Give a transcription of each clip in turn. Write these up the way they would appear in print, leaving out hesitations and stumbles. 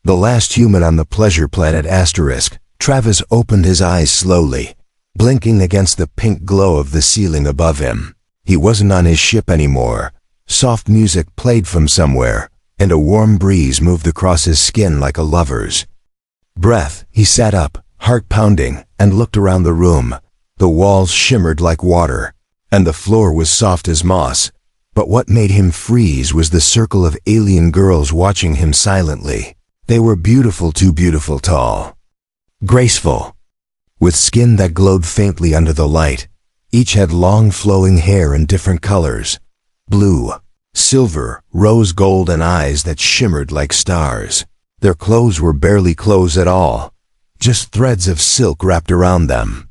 The last human on the pleasure planet Asterisk. Travis opened his eyes slowly, blinking against the pink glow of the ceiling above him. He wasn't on his ship anymore. Soft music played from somewhere, and a warm breeze moved across his skin like a lover's breath. He sat up, heart pounding, and looked around the room. The walls shimmered like water, and the floor was soft as moss. But what made him freeze was the circle of alien girls watching him silently. They were beautiful, too beautiful, tall, graceful, with skin that glowed faintly under the light. Each had long flowing hair in different colors: blue, silver, rose gold, and eyes that shimmered like stars. Their clothes were barely clothes at all, just threads of silk wrapped around them.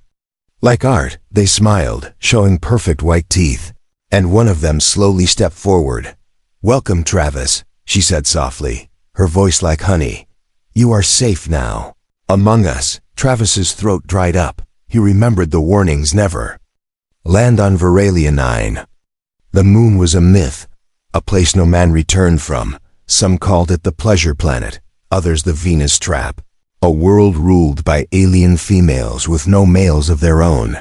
Like art, they smiled, showing perfect white teeth, and one of them slowly stepped forward. "Welcome, Travis," she said softly, her voice like honey. "You are safe now among us." Travis's throat dried up. He remembered the warnings: never land on Veralia 9. The moon was a myth, a place no man returned from. Some called it the pleasure planet, others the Venus trap, a world ruled by alien females with no males of their own.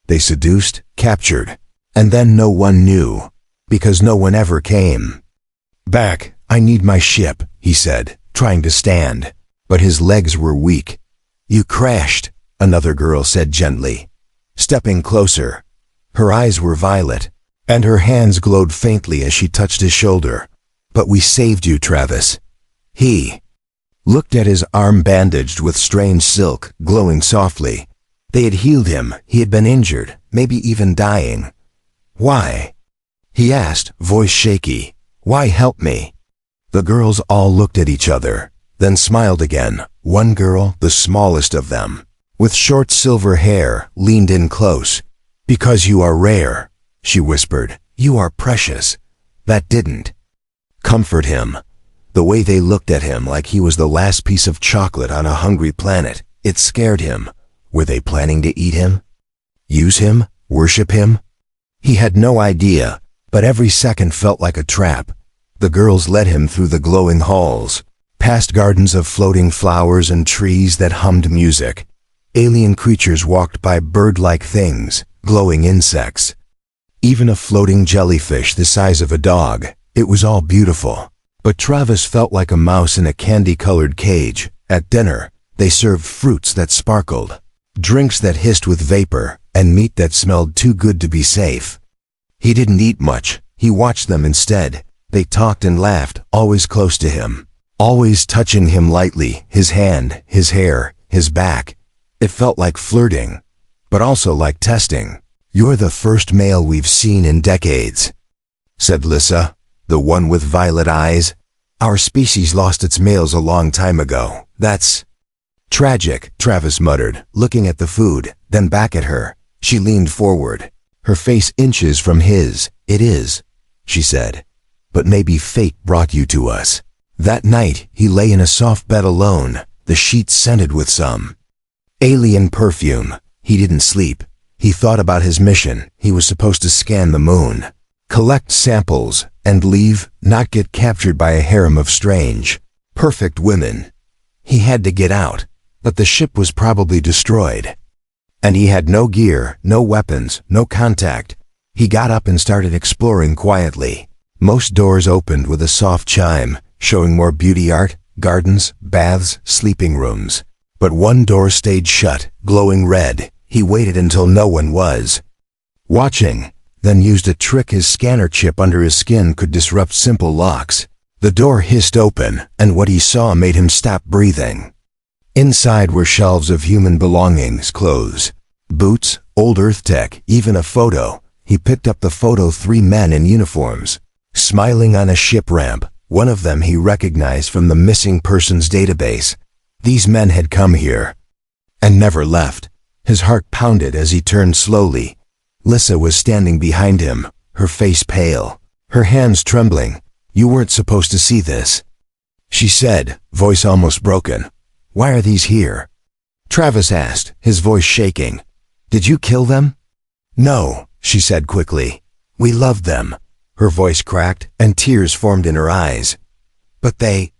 They seduced, captured, and then no one knew, because no one ever came back. "I need my ship," he said, trying to stand, but his legs were weak. "You crashed," another girl said gently, stepping closer. Her eyes were violet, and her hands glowed faintly as she touched his shoulder. "But we saved you, Travis." He looked at his arm bandaged with strange silk, glowing softly. They had healed him. He had been injured, maybe even dying. "Why?" he asked, voice shaky. "Why help me?" The girls all looked at each other, then smiled again. One girl, the smallest of them, with short silver hair, leaned in close. "Because you are rare," she whispered. "You are precious." That didn't comfort him. The way they looked at him like he was the last piece of chocolate on a hungry planet, it scared him. Were they planning to eat him? Use him? Worship him? He had no idea, but every second felt like a trap. The girls led him through the glowing halls, past gardens of floating flowers and trees that hummed music. Alien creatures walked by, bird-like things, glowing insects, even a floating jellyfish the size of a dog. It was all beautiful, but Travis felt like a mouse in a candy-colored cage. At dinner, they served fruits that sparkled, drinks that hissed with vapor, and meat that smelled too good to be safe. He didn't eat much. He watched them instead. They talked and laughed, always close to him, always touching him lightly, his hand, his hair, his back. It felt like flirting, but also like testing. "You're the first male we've seen in decades," said Lissa, the one with violet eyes. "Our species lost its males a long time ago. That's tragic," Travis muttered, looking at the food, then back at her. She leaned forward, her face inches from his. "It is," she said, "but maybe fate brought you to us." That night, he lay in a soft bed alone, the sheets scented with some alien perfume. He didn't sleep. He thought about his mission. He was supposed to scan the moon, collect samples, and leave, not get captured by a harem of strange, perfect women. He had to get out, but the ship was probably destroyed. And he had no gear, no weapons, no contact. He got up and started exploring quietly. Most doors opened with a soft chime, showing more beauty art, gardens, baths, sleeping rooms. But one door stayed shut, glowing red. He waited until no one was watching, then used a trick his scanner chip under his skin could disrupt simple locks. The door hissed open, and what he saw made him stop breathing. Inside were shelves of human belongings, clothes, boots, old Earth tech, even a photo. He picked up the photo: 3 men in uniforms, smiling on a ship ramp. One of them he recognized from the missing persons database. These men had come here and never left. His heart pounded as he turned slowly. Lissa was standing behind him, her face pale, her hands trembling. "You weren't supposed to see this," she said, voice almost broken. "Why are these here?" Travis asked, his voice shaking. "Did you kill them?" "No," she said quickly. "We loved them." Her voice cracked, and tears formed in her eyes. "But they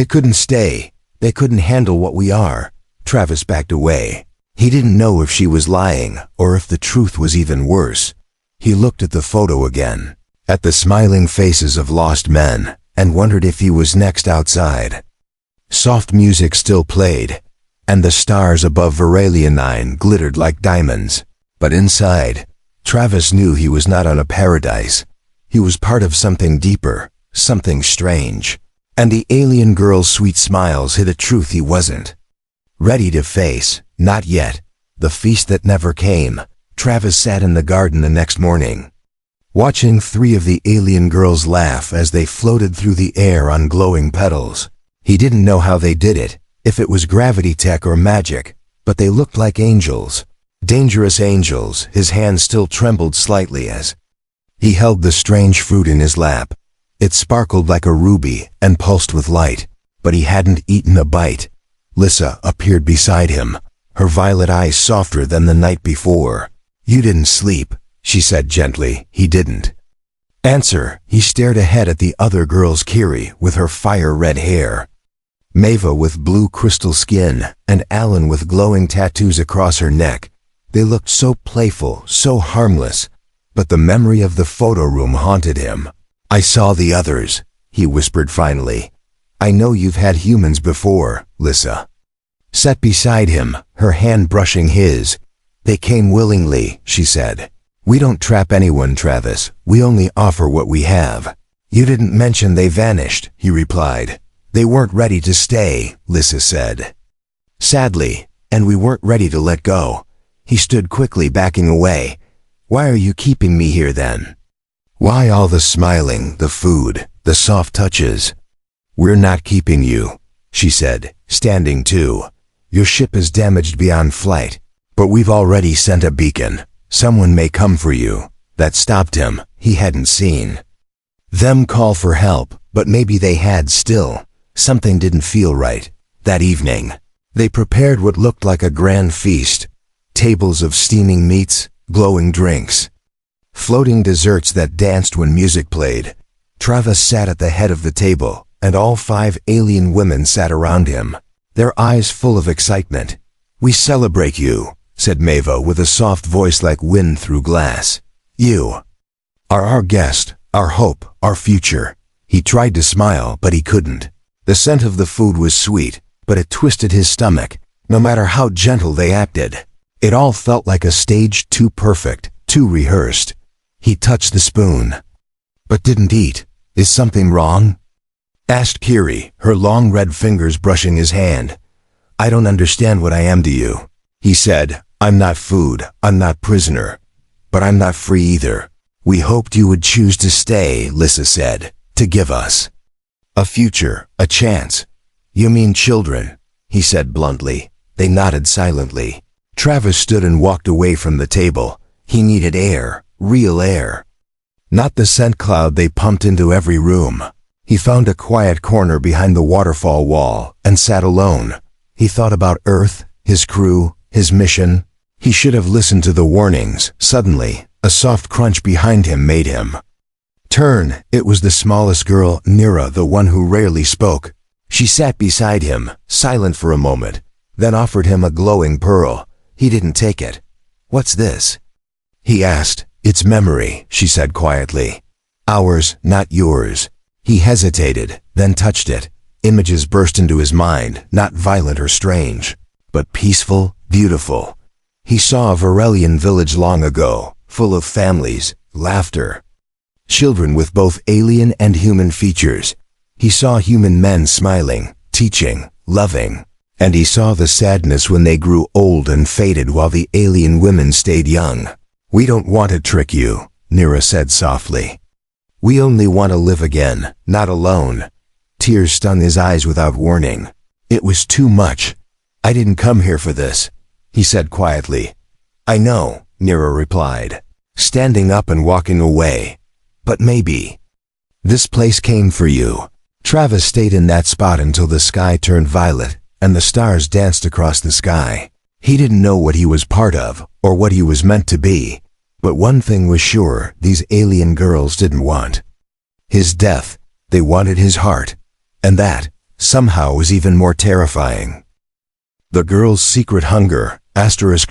couldn't stay. They couldn't handle what we are. Travis backed away. He didn't know if she was lying or if the truth was even worse. He looked at the photo again, at the smiling faces of lost men, and wondered if he was next outside. Soft music still played, and the stars above Veralian 9 glittered like diamonds. But inside, Travis knew he was not on a paradise. He was part of something deeper, something strange. And the alien girl's sweet smiles hid a truth he wasn't ready to face. Not yet. The feast that never came. Travis sat in the garden the next morning, watching 3 of the alien girls laugh as they floated through the air on glowing petals. He didn't know how they did it, if it was gravity tech or magic, but they looked like angels. Dangerous angels. His hand still trembled slightly as he held the strange fruit in his lap. It sparkled like a ruby and pulsed with light, but he hadn't eaten a bite. Lissa appeared beside him, her violet eyes softer than the night before. "You didn't sleep," she said gently. He didn't answer. He stared ahead at the other girls, Kiri with her fire-red hair, Maeva with blue crystal skin, and Alan with glowing tattoos across her neck. They looked so playful, so harmless, but the memory of the photo room haunted him. "I saw the others," he whispered finally. "I know you've had humans before." Lissa sat beside him, her hand brushing his. "They came willingly," she said. "We don't trap anyone, Travis. We only offer what we have." "You didn't mention they vanished," he replied. "They weren't ready to stay," Lissa said sadly, "and we weren't ready to let go." He stood quickly, backing away. "Why are you keeping me here then? Why all the smiling, the food, the soft touches?" "We're not keeping you," she said, standing too. "Your ship is damaged beyond flight, but we've already sent a beacon. Someone may come for you." That stopped him. He hadn't seen them call for help, but maybe they had still. Something didn't feel right. That evening, they prepared what looked like a grand feast. Tables of steaming meats, glowing drinks, floating desserts that danced when music played. Travis sat at the head of the table, and all 5 alien women sat around him, their eyes full of excitement. "We celebrate you," said Maeva with a soft voice like wind through glass. "You are our guest, our hope, our future." He tried to smile, but he couldn't. The scent of the food was sweet, but it twisted his stomach, no matter how gentle they acted. It all felt like a stage too perfect, too rehearsed. He touched the spoon, but didn't eat. "Is something wrong?" asked Kiri, her long red fingers brushing his hand. "I don't understand what I am to you," he said. "I'm not food, I'm not prisoner, but I'm not free either." "We hoped you would choose to stay," Lissa said, "to give us a future, a chance." "You mean children?" he said bluntly. They nodded silently. Travis stood and walked away from the table. He needed air, real air, not the scent cloud they pumped into every room. He found a quiet corner behind the waterfall wall and sat alone. He thought about Earth, his crew, his mission. He should have listened to the warnings. Suddenly, a soft crunch behind him made him turn. It was the smallest girl, Nira, the one who rarely spoke. She sat beside him, silent for a moment, then offered him a glowing pearl. He didn't take it. "What's this?" he asked. "It's memory," she said quietly. "Ours, not yours." He hesitated, then touched it. Images burst into his mind, not violent or strange, but peaceful, beautiful. He saw a Veralian village long ago, full of families, laughter, children with both alien and human features. He saw human men smiling, teaching, loving, and he saw the sadness when they grew old and faded while the alien women stayed young. "We don't want to trick you," Nira said softly. "We only want to live again, not alone." Tears stung his eyes without warning. It was too much. "I didn't come here for this," he said quietly. "I know," Nira replied, standing up and walking away. "But maybe this place came for you." Travis stayed in that spot until the sky turned violet and the stars danced across the sky. He didn't know what he was part of or what he was meant to be, but one thing was sure: these alien girls didn't want his death. They wanted his heart, and that somehow was even more terrifying. The girls' secret hunger.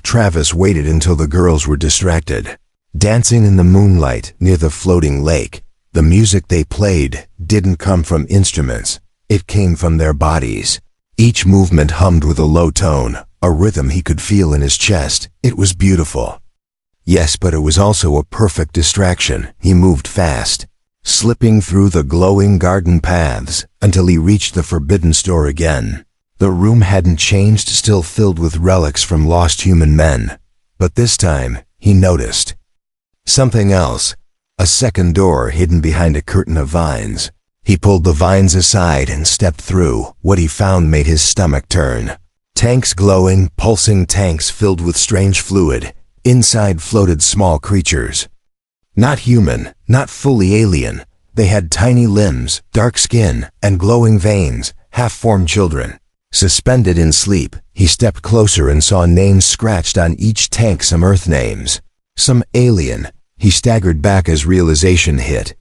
Travis waited until the girls were distracted. Dancing in the moonlight near the floating lake, the music they played didn't come from instruments. It came from their bodies. Each movement hummed with a low tone, a rhythm he could feel in his chest. It was beautiful. Yes, but it was also a perfect distraction. He moved fast, slipping through the glowing garden paths until he reached the forbidden store again. The room hadn't changed, still filled with relics from lost human men. But this time, he noticed something else. A second door hidden behind a curtain of vines. He pulled the vines aside and stepped through. What he found made his stomach turn. Tanks glowing, pulsing tanks filled with strange fluid. Inside floated small creatures. Not human, not fully alien. They had tiny limbs, dark skin, and glowing veins, half-formed children. Suspended in sleep, he stepped closer and saw names scratched on each tank, some Earth names, some alien. He staggered back as realization hit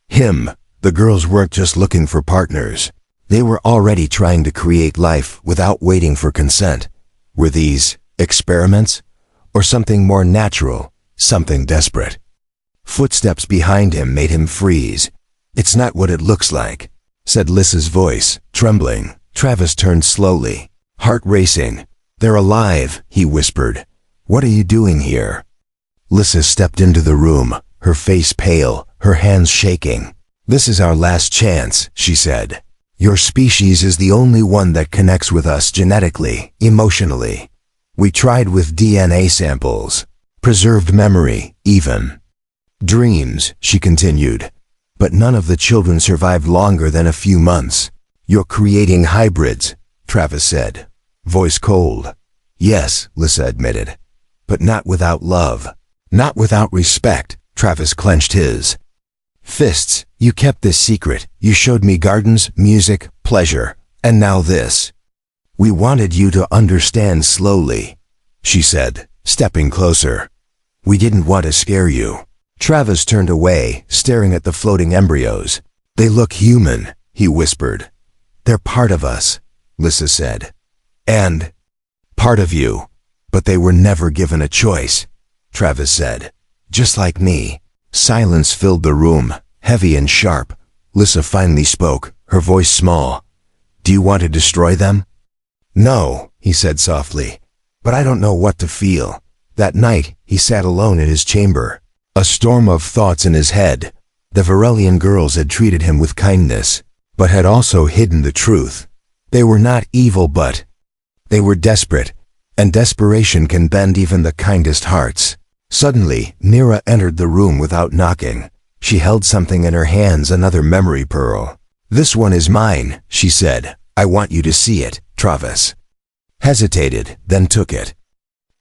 him. The girls weren't just looking for partners. They were already trying to create life without waiting for consent. Were these experiments? Or something more natural, something desperate? Footsteps behind him made him freeze. "It's not what it looks like," said Lissa's voice, trembling. Travis turned slowly, heart racing. "They're alive," he whispered. "What are you doing here?" Lissa stepped into the room, her face pale, her hands shaking. "This is our last chance," she said. "Your species is the only one that connects with us genetically, emotionally. We tried with DNA samples, preserved memory, even dreams," she continued. "But none of the children survived longer than a few months. You're creating hybrids," Travis said, voice cold. "Yes," Lissa admitted, "but not without love. Not without respect." Travis clenched his fists. "You kept this secret. You showed me gardens, music, pleasure, and now this." "We wanted you to understand slowly," she said, stepping closer. "We didn't want to scare you." Travis turned away, staring at the floating embryos. "They look human," he whispered. "They're part of us," Lissa said. "And part of you. But they were never given a choice," Travis said. "Just like me." Silence filled the room, heavy and sharp. Lissa finally spoke, her voice small. "Do you want to destroy them?" "No," he said softly. "But I don't know what to feel." That night, he sat alone in his chamber, a storm of thoughts in his head. The Varelian girls had treated him with kindness, but had also hidden the truth. They were not evil, but they were desperate, and desperation can bend even the kindest hearts. Suddenly, Nira entered the room without knocking. She held something in her hands, another memory pearl. "This one is mine," she said. "I want you to see it." Travis hesitated, then took it.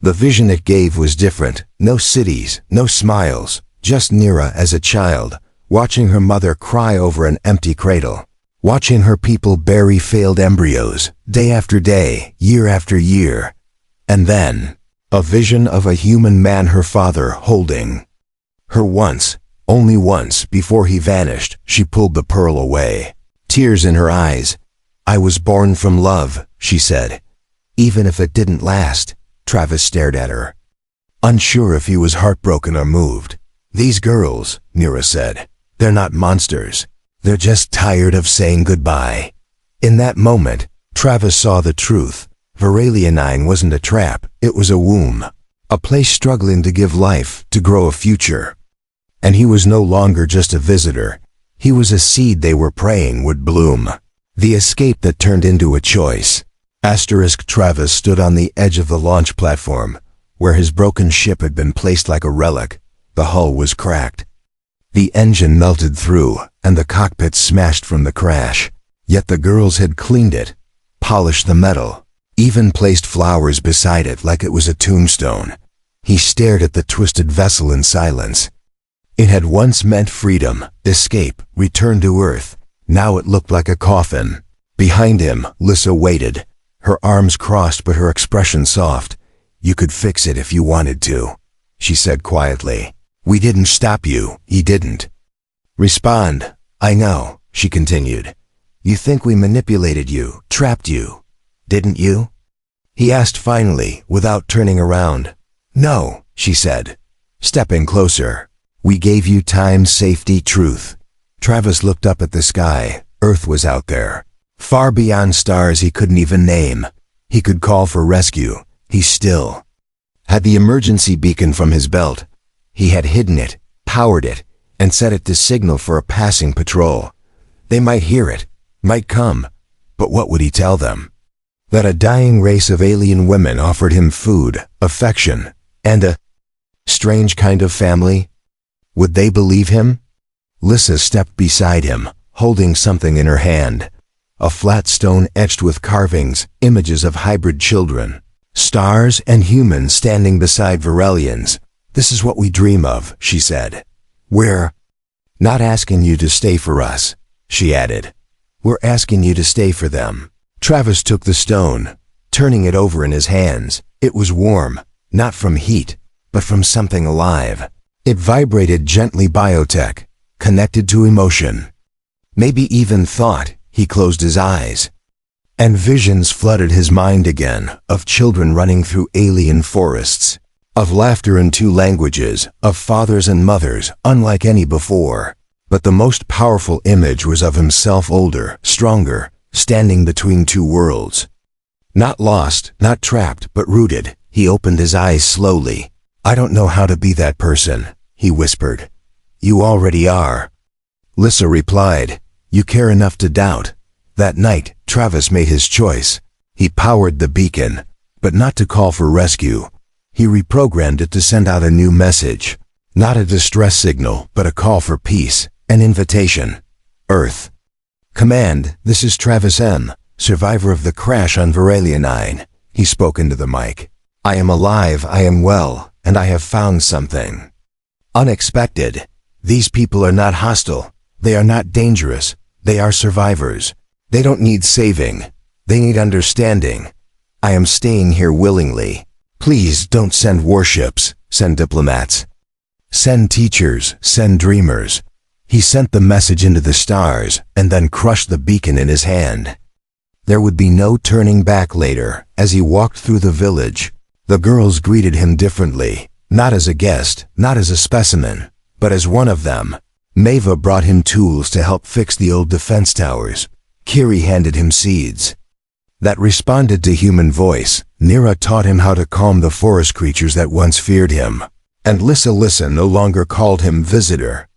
The vision it gave was different. No cities, no smiles, just Nira as a child, watching her mother cry over an empty cradle, watching her people bury failed embryos, day after day, year after year. And then, a vision of a human man, her father, holding her once, only once, before he vanished. She pulled the pearl away, tears in her eyes. "I was born from love," she said. "Even if it didn't last." Travis stared at her, unsure if he was heartbroken or moved. "These girls," Nira said, "they're not monsters. They're just tired of saying goodbye." In that moment, Travis saw the truth. Varelianine wasn't a trap, it was a womb. A place struggling to give life, to grow a future. And he was no longer just a visitor. He was a seed they were praying would bloom. The escape that turned into a choice. Travis stood on the edge of the launch platform, where his broken ship had been placed like a relic. The hull was cracked. The engine melted through, and the cockpit smashed from the crash. Yet the girls had cleaned it, polished the metal, even placed flowers beside it like it was a tombstone. He stared at the twisted vessel in silence. It had once meant freedom, escape, return to Earth. Now it looked like a coffin. Behind him, Lissa waited, her arms crossed but her expression soft. "You could fix it if you wanted to," she said quietly. "We didn't stop you." He didn't respond. "I know," she continued. You think we manipulated you, trapped you, didn't you? He asked finally, without turning around. No, she said, stepping closer. We gave you time, safety, truth. Travis looked up at the sky. Earth was out there, far beyond stars he couldn't even name. He could call for rescue. He still had the emergency beacon from his belt. He had hidden it, powered it, and set it to signal for a passing patrol. They might hear it, might come, but what would he tell them? That a dying race of alien women offered him food, affection, and a strange kind of family? Would they believe him? Lissa stepped beside him, holding something in her hand. A flat stone etched with carvings, images of hybrid children. Stars and humans standing beside Varelians. This is what we dream of, she said. We're not asking you to stay for us, she added. We're asking you to stay for them. Travis took the stone, turning it over in his hands. It was warm, not from heat, but from something alive. It vibrated gently, biotech, connected to emotion. Maybe even thought. He closed his eyes. And visions flooded his mind again, of children running through alien forests, of laughter in two languages, of fathers and mothers unlike any before. But the most powerful image was of himself, older, stronger, standing between two worlds. Not lost, not trapped, but rooted. He opened his eyes slowly. I don't know how to be that person, he whispered. You already are. Lissa replied, you care enough to doubt. That night, Travis made his choice. He powered the beacon, but not to call for rescue. He reprogrammed it to send out a new message. Not a distress signal, but a call for peace, an invitation. Earth. Command, this is Travis M., survivor of the crash on Varelia 9. He spoke into the mic. I am alive, I am well, and I have found something unexpected. These people are not hostile. They are not dangerous. They are survivors. They don't need saving. They need understanding. I am staying here willingly. Please don't send warships, send diplomats. Send teachers, send dreamers. He sent the message into the stars and then crushed the beacon in his hand. There would be no turning back later. As he walked through the village, the girls greeted him differently, not as a guest, not as a specimen, but as one of them. Maeva brought him tools to help fix the old defense towers. Kiri handed him seeds that responded to human voice. Nira taught him how to calm the forest creatures that once feared him. And Lissa no longer called him visitor.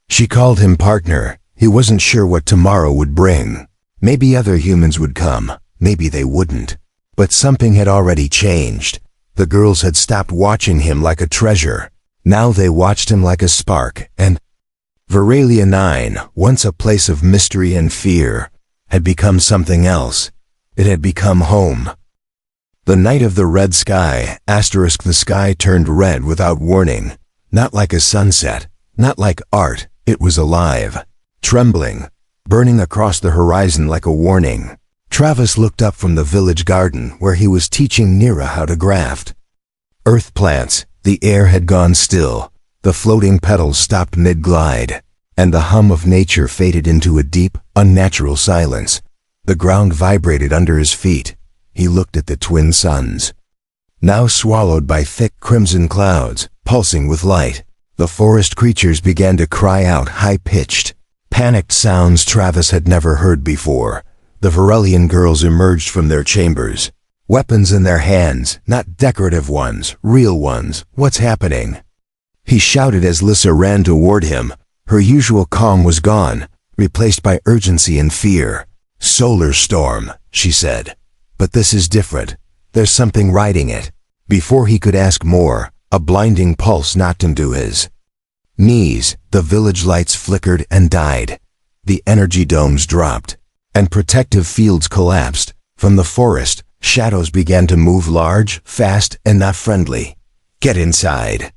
She called him partner. He wasn't sure what tomorrow would bring. Maybe other humans would come, maybe they wouldn't. But something had already changed. The girls had stopped watching him like a treasure. Now they watched him like a spark, and Varelia 9, once a place of mystery and fear, had become something else. It had become home. The night of the red sky, the sky turned red without warning. Not like a sunset, not like art, it was alive. Trembling, burning across the horizon like a warning. Travis looked up from the village garden where he was teaching Nira how to graft earth plants. The air had gone still. The floating petals stopped mid-glide, and the hum of nature faded into a deep, unnatural silence. The ground vibrated under his feet. He looked at the twin suns, now swallowed by thick crimson clouds, pulsing with light. The forest creatures began to cry out, high-pitched, panicked sounds Travis had never heard before. The Varelian girls emerged from their chambers, weapons in their hands, not decorative ones, real ones. What's happening? He shouted as Lissa ran toward him. Her usual calm was gone, replaced by urgency and fear. Solar storm, she said. But this is different. There's something riding it. Before he could ask more, a blinding pulse knocked him to his knees. The village lights flickered and died. The energy domes dropped, and protective fields collapsed. From the forest, shadows began to move, large, fast, and not friendly. Get inside,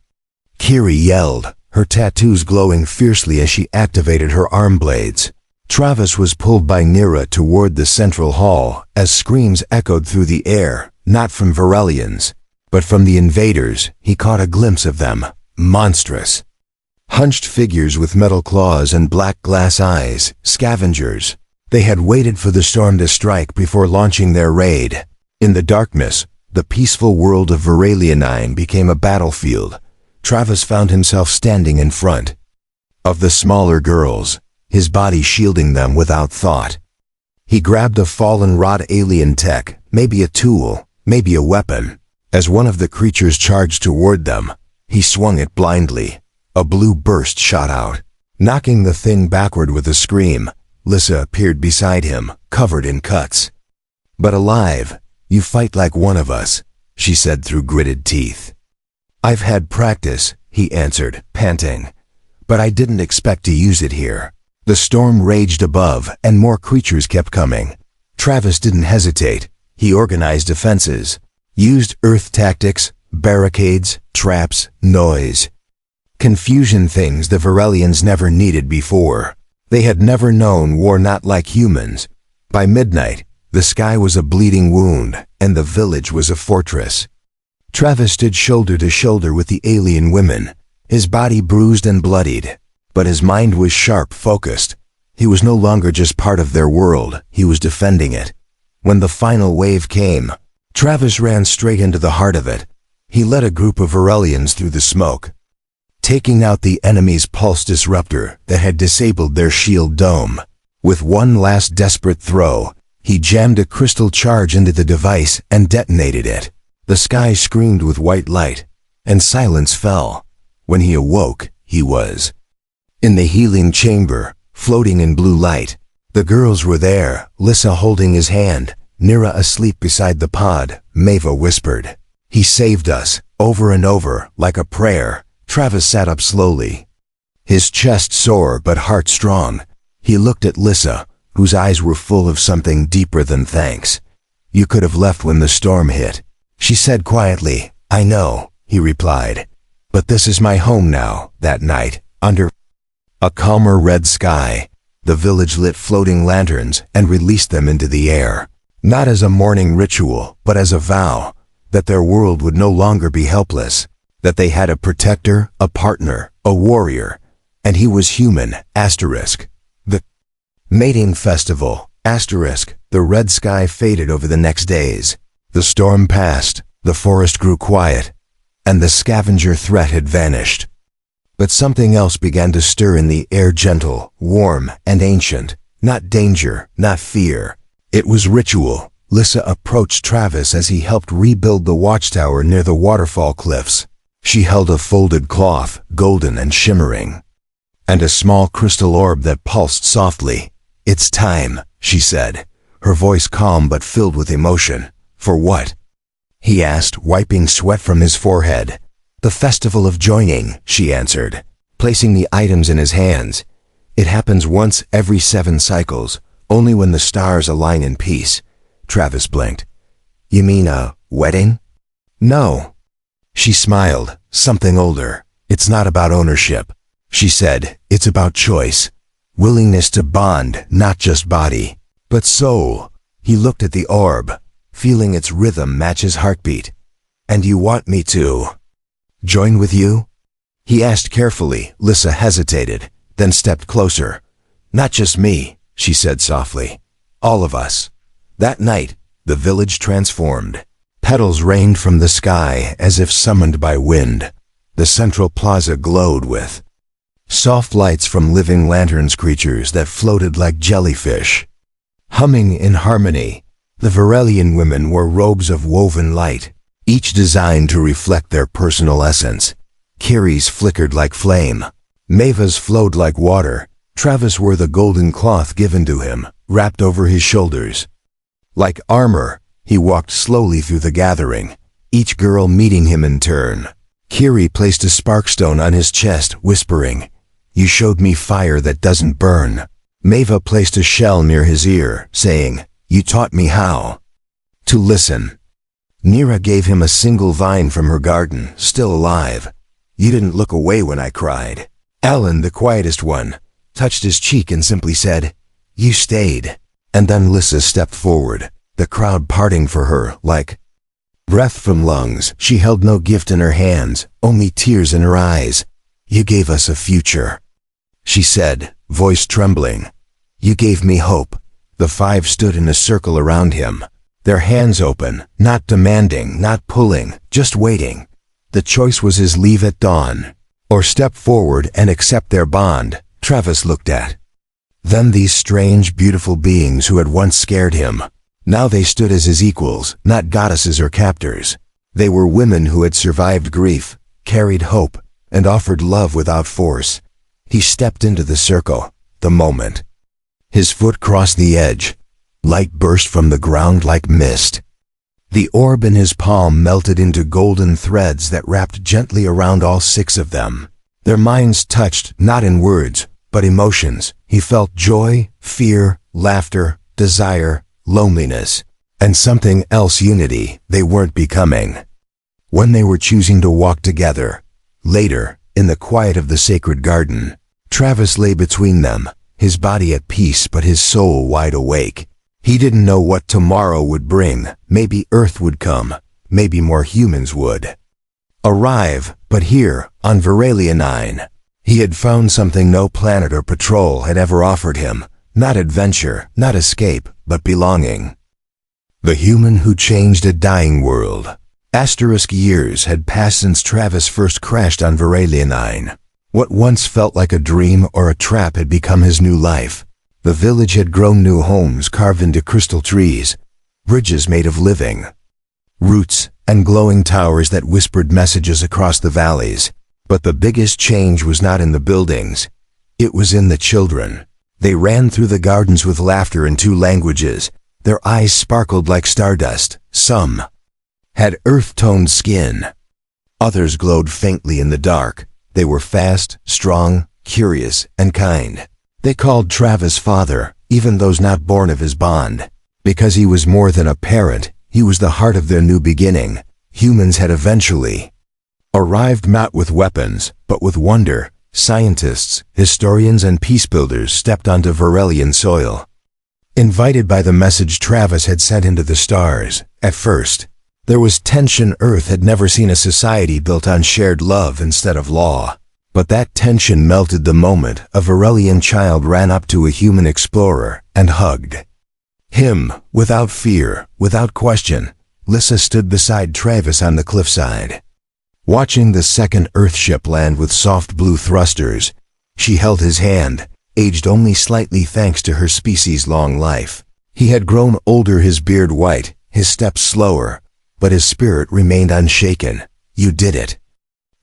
Kiri yelled, her tattoos glowing fiercely as she activated her arm blades. Travis was pulled by Nira toward the central hall as screams echoed through the air, not from Varelians, but from the invaders. He caught a glimpse of them, monstrous, hunched figures with metal claws and black glass eyes, scavengers. They had waited for the storm to strike before launching their raid. In the darkness, the peaceful world of Veralionine became a battlefield. Travis found himself standing in front of the smaller girls, his body shielding them without thought. He grabbed a fallen rod alien tech, maybe a tool, maybe a weapon. As one of the creatures charged toward them, he swung it blindly. A blue burst shot out, knocking the thing backward with a scream. Lissa appeared beside him, covered in cuts. "But alive, you fight like one of us," she said through gritted teeth. "I've had practice," he answered, panting. "But I didn't expect to use it here." The storm raged above, and more creatures kept coming. Travis didn't hesitate. He organized defenses, used earth tactics, barricades, traps, noise. Confusion, things the Verelians never needed before. They had never known war not like humans. By midnight, the sky was a bleeding wound, and the village was a fortress. Travis stood shoulder to shoulder with the alien women, his body bruised and bloodied. But his mind was sharp, focused. He was no longer just part of their world, he was defending it. When the final wave came, Travis ran straight into the heart of it. He led a group of Verelians through the smoke, taking out the enemy's pulse disruptor that had disabled their shield dome. With one last desperate throw, he jammed a crystal charge into the device and detonated it. The sky screamed with white light, and silence fell. When he awoke, he was in the healing chamber, floating in blue light. The girls were there, Lissa holding his hand, Nira asleep beside the pod. Maeva whispered, "He saved us," over and over, like a prayer. Travis sat up slowly, his chest sore but heart strong. He looked at Lissa, whose eyes were full of something deeper than thanks. "You could have left when the storm hit," she said quietly. "I know," he replied. "But this is my home now." That night, under a calmer red sky, the village lit floating lanterns and released them into the air. Not as a mourning ritual, but as a vow that their world would no longer be helpless, that they had a protector, a partner, a warrior, and he was human. The mating festival. The red sky faded over the next days. The storm passed, the forest grew quiet, and the scavenger threat had vanished. But something else began to stir in the air, gentle, warm, and ancient. Not danger, not fear. It was ritual. Lissa approached Travis as he helped rebuild the watchtower near the waterfall cliffs. She held a folded cloth, golden and shimmering, and a small crystal orb that pulsed softly. "It's time," she said, her voice calm but filled with emotion. "For what?" he asked, wiping sweat from his forehead. "The festival of joining," she answered, placing the items in his hands. "It happens once every 7 cycles, only when the stars align in peace." Travis blinked. "You mean a wedding?" "No." She smiled, something older. "It's not about ownership," she said. "It's about choice. Willingness to bond, not just body, but soul." He looked at the orb, feeling its rhythm match his heartbeat. "And you want me to join with you?" he asked carefully. Lissa hesitated, then stepped closer. "Not just me," she said softly. "All of us." That night, the village transformed. Petals rained from the sky as if summoned by wind. The central plaza glowed with soft lights from living lanterns, creatures that floated like jellyfish, humming in harmony. The Verelian women wore robes of woven light, each designed to reflect their personal essence. Kiri's flickered like flame. Maeva's flowed like water. Travis wore the golden cloth given to him, wrapped over his shoulders. Like armor, he walked slowly through the gathering, each girl meeting him in turn. Kiri placed a sparkstone on his chest, whispering, "You showed me fire that doesn't burn." Maeva placed a shell near his ear, saying, "You taught me how to listen." Nira gave him a single vine from her garden, still alive. "You didn't look away when I cried." Alan, the quietest one, touched his cheek and simply said, "You stayed." And then Lissa stepped forward, the crowd parting for her like breath from lungs. She held no gift in her hands, only tears in her eyes. "You gave us a future," she said, voice trembling. "You gave me hope, The five stood in a circle around him, their hands open, not demanding, not pulling, just waiting. The choice was his: leave at dawn, or step forward and accept their bond. Travis looked at then these strange, beautiful beings who had once scared him. Now they stood as his equals, not goddesses or captors. They were women who had survived grief, carried hope, and offered love without force. He stepped into the circle. The moment his foot crossed the edge, light burst from the ground like mist. The orb in his palm melted into golden threads that wrapped gently around all six of them. Their minds touched, not in words, but emotions. He felt joy, fear, laughter, desire, loneliness, and something else: unity they weren't becoming. When they were choosing to walk together, later, in the quiet of the sacred garden, Travis lay between them, his body at peace but his soul wide awake. He didn't know what tomorrow would bring. Maybe Earth would come, maybe more humans would arrive, but here, on Veralia 9, he had found something no planet or patrol had ever offered him. Not adventure, not escape, but belonging. The human who changed a dying world. Years had passed since Travis first crashed on Veralia 9. What once felt like a dream or a trap had become his new life. The village had grown new homes carved into crystal trees, bridges made of living roots, and glowing towers that whispered messages across the valleys. But the biggest change was not in the buildings. It was in the children. They ran through the gardens with laughter in 2 languages. Their eyes sparkled like stardust. Some had earth-toned skin. Others glowed faintly in the dark. They were fast, strong, curious, and kind. They called Travis father, even those not born of his bond. Because he was more than a parent, he was the heart of their new beginning. Humans had eventually arrived, not with weapons, but with wonder. Scientists, historians, and peacebuilders stepped onto Verelian soil, invited by the message Travis had sent into the stars. At first, there was tension. Earth had never seen a society built on shared love instead of law. But that tension melted the moment a Verelian child ran up to a human explorer and hugged him, without fear, without question. Lissa stood beside Travis on the cliffside, watching the second Earthship land with soft blue thrusters. She held his hand, aged only slightly thanks to her species-long life. He had grown older, his beard white, his steps slower, but his spirit remained unshaken. "You did it,"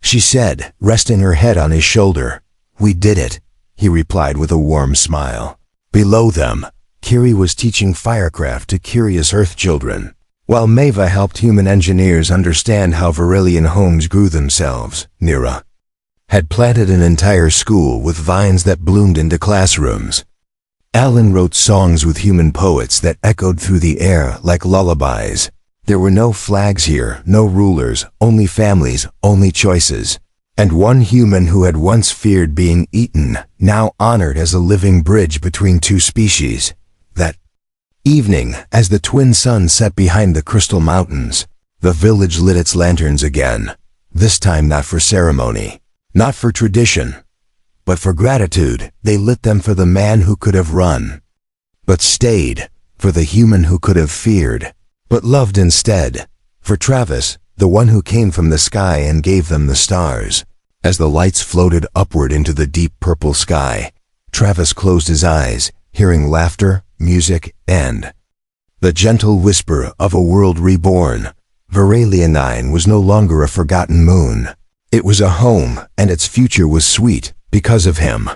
she said, resting her head on his shoulder. "We did it," he replied with a warm smile. Below them, Kiri was teaching firecraft to curious Earth children, while Maeva helped human engineers understand how Verelian homes grew themselves. Nira had planted an entire school with vines that bloomed into classrooms. Alan wrote songs with human poets that echoed through the air like lullabies. There were no flags here, no rulers, only families, only choices. And one human who had once feared being eaten, now honored as a living bridge between 2 species. That evening, as the twin suns set behind the crystal mountains, the village lit its lanterns again. This time not for ceremony, not for tradition, but for gratitude. They lit them for the man who could have run, but stayed, for the human who could have feared, but loved instead, for Travis, the one who came from the sky and gave them the stars. As the lights floated upward into the deep purple sky, Travis closed his eyes, hearing laughter, music, and the gentle whisper of a world reborn. Veralia 9 was no longer a forgotten moon. It was a home, and its future was sweet because of him.